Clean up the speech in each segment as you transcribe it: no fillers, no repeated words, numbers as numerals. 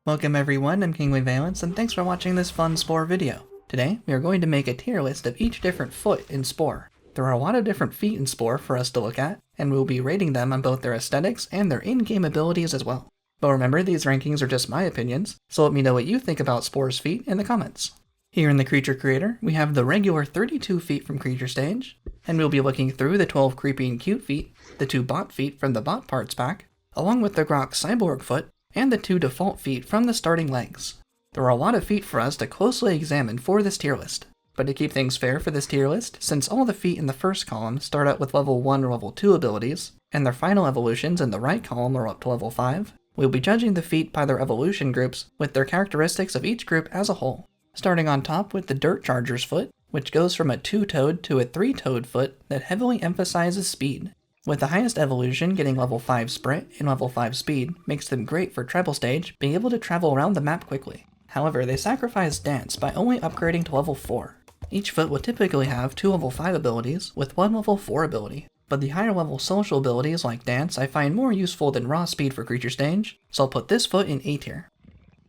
Welcome everyone, I'm Kingly Valence, and thanks for watching this fun Spore video. Today, we are going to make a tier list of each different foot in Spore. There are a lot of different feet in Spore for us to look at, and we'll be rating them on both their aesthetics and their in-game abilities as well. But remember, these rankings are just my opinions, so let me know what you think about Spore's feet in the comments. Here in the Creature Creator, we have the regular 32 feet from Creature Stage, and we'll be looking through the 12 creepy and cute feet, the 2 bot feet from the bot parts pack, along with the Grok cyborg foot, and the 2 default feet from the starting legs. There are a lot of feet for us to closely examine for this tier list, but to keep things fair for this tier list, since all the feet in the first column start out with level 1 or level 2 abilities, and their final evolutions in the right column are up to level 5, we'll be judging the feet by their evolution groups with their characteristics of each group as a whole. Starting on top with the Dirt Charger's foot, which goes from a 2-toed to a 3-toed foot that heavily emphasizes speed. With the highest evolution getting level 5 sprint and level 5 speed makes them great for treble stage, being able to travel around the map quickly. However, they sacrifice dance by only upgrading to level 4. Each foot will typically have 2 level 5 abilities with 1 level 4 ability, but the higher level social abilities like dance I find more useful than raw speed for creature stage, so I'll put this foot in A tier.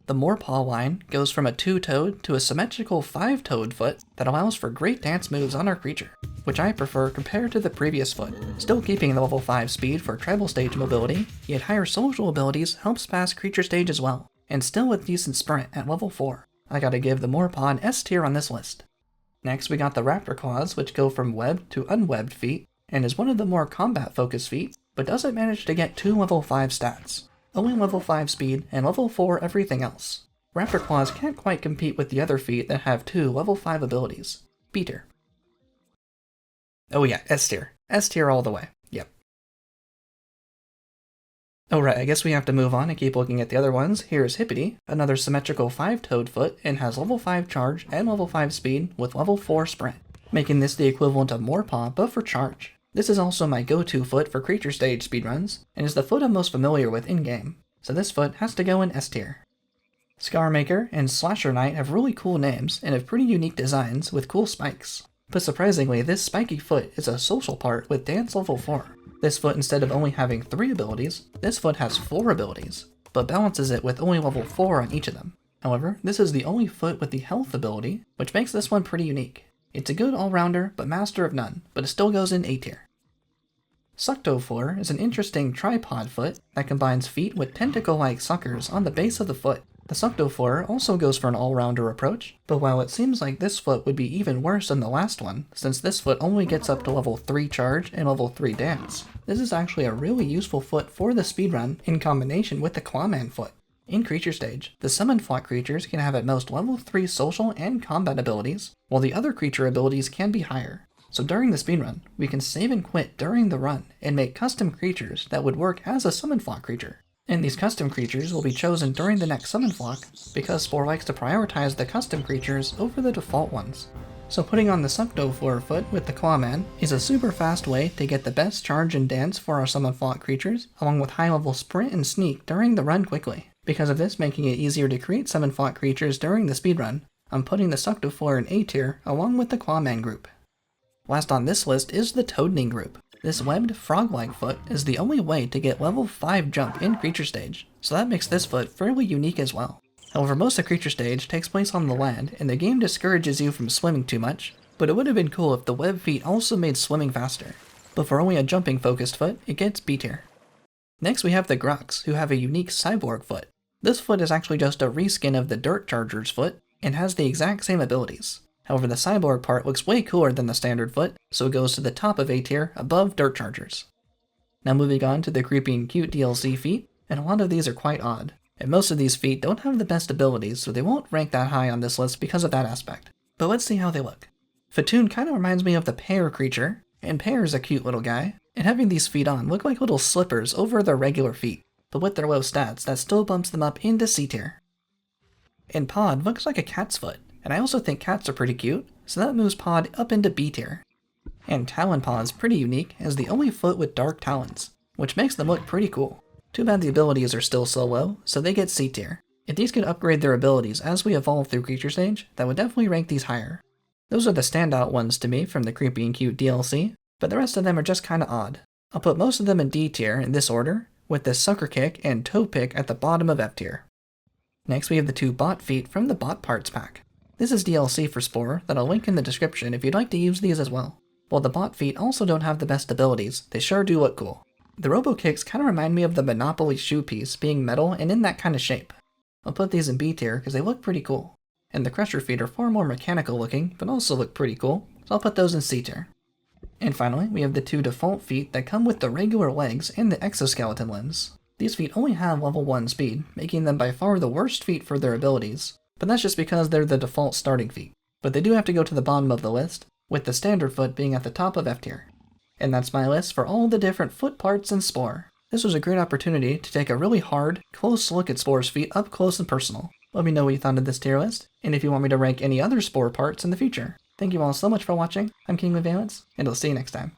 The Morea line goes from a 2-toed to a symmetrical 5-toed foot that allows for great dance moves on our creature, which I prefer compared to the previous foot, still keeping the level 5 speed for treble stage mobility, yet higher social abilities helps pass creature stage as well, and still with decent sprint at level 4. I gotta give the Morea an S tier on this list. Next we got the Raptor claws, which go from webbed to unwebbed feet, and is one of the more combat focused feet, but doesn't manage to get 2 level 5 stats. Only level 5 speed, and level 4 everything else. Raptor Claws can't quite compete with the other feet that have 2 level 5 abilities. B tier. Oh yeah, S tier. S tier all the way. Yep. Oh right, I guess we have to move on and keep looking at the other ones. Here's Hippity, another symmetrical 5-toed foot, and has level 5 charge and level 5 speed with level 4 sprint, making this the equivalent of Morea but for charge. This is also my go-to foot for creature stage speedruns, and is the foot I'm most familiar with in-game, so this foot has to go in S tier. Scarmaker and Slasher Knight have really cool names and have pretty unique designs with cool spikes. But surprisingly, this spiky foot is a social part with dance level 4. This foot, instead of only having 3 abilities, this foot has 4 abilities, but balances it with only level 4 on each of them. However, this is the only foot with the health ability, which makes this one pretty unique. It's a good all-rounder, but master of none, but it still goes in A tier. Suto 4 is an interesting tripod foot that combines feet with tentacle-like suckers on the base of the foot. The Suto 4 also goes for an all-rounder approach, but while it seems like this foot would be even worse than the last one, since this foot only gets up to level 3 charge and level 3 dance, this is actually a really useful foot for the speedrun in combination with the Clawman foot. In creature stage, the summon flock creatures can have at most level 3 social and combat abilities, while the other creature abilities can be higher. So during the speedrun, we can save and quit during the run and make custom creatures that would work as a summon flock creature. And these custom creatures will be chosen during the next summon flock because Spore likes to prioritize the custom creatures over the default ones. So putting on the Suto 4 foot with the Clawman is a super fast way to get the best charge and dance for our summon flock creatures, along with high level sprint and sneak during the run quickly. Because of this making it easier to create summon flock creatures during the speedrun, I'm putting the Suto 4 in A tier along with the Clawman group. Last on this list is the Toadning group. This webbed frog-like foot is the only way to get level 5 jump in creature stage, so that makes this foot fairly unique as well. However, most of creature stage takes place on the land, and the game discourages you from swimming too much, but it would have been cool if the web feet also made swimming faster. But for only a jumping focused foot, it gets B tier. Next we have the Groks, who have a unique cyborg foot. This foot is actually just a reskin of the Dirt Charger's foot, and has the exact same abilities. However, the cyborg part looks way cooler than the standard foot, so it goes to the top of A tier above Dirt Chargers. Now moving on to the creepy and cute DLC feet, and a lot of these are quite odd. And most of these feet don't have the best abilities, so they won't rank that high on this list because of that aspect. But let's see how they look. Fatoon kinda reminds me of the Pear creature, and Pear is a cute little guy, and having these feet on look like little slippers over their regular feet, but with their low stats, that still bumps them up into C tier. And Pod looks like a cat's foot. And I also think cats are pretty cute, so that moves Pod up into B tier. And Talon Pod's pretty unique as the only foot with dark talons, which makes them look pretty cool. Too bad the abilities are still so low, so they get C tier. If these could upgrade their abilities as we evolve through creature stage, that would definitely rank these higher. Those are the standout ones to me from the creepy and cute DLC, but the rest of them are just kinda odd. I'll put most of them in D tier in this order, with the Sucker Kick and Toe Pick at the bottom of F tier. Next we have the 2 bot feet from the Bot Parts pack. This is DLC for Spore that I'll link in the description if you'd like to use these as well. While the bot feet also don't have the best abilities, they sure do look cool. The robo kicks kind of remind me of the Monopoly shoe piece being metal and in that kind of shape. I'll put these in B tier because they look pretty cool. And the crusher feet are far more mechanical looking, but also look pretty cool, so I'll put those in C tier. And finally, we have the 2 default feet that come with the regular legs and the exoskeleton limbs. These feet only have level 1 speed, making them by far the worst feet for their abilities, but that's just because they're the default starting feet. But they do have to go to the bottom of the list, with the standard foot being at the top of F tier. And that's my list for all the different foot parts in Spore. This was a great opportunity to take a really hard, close look at Spore's feet up close and personal. Let me know what you thought of this tier list, and if you want me to rank any other Spore parts in the future. Thank you all so much for watching. I'm King of Valence, and I'll see you next time.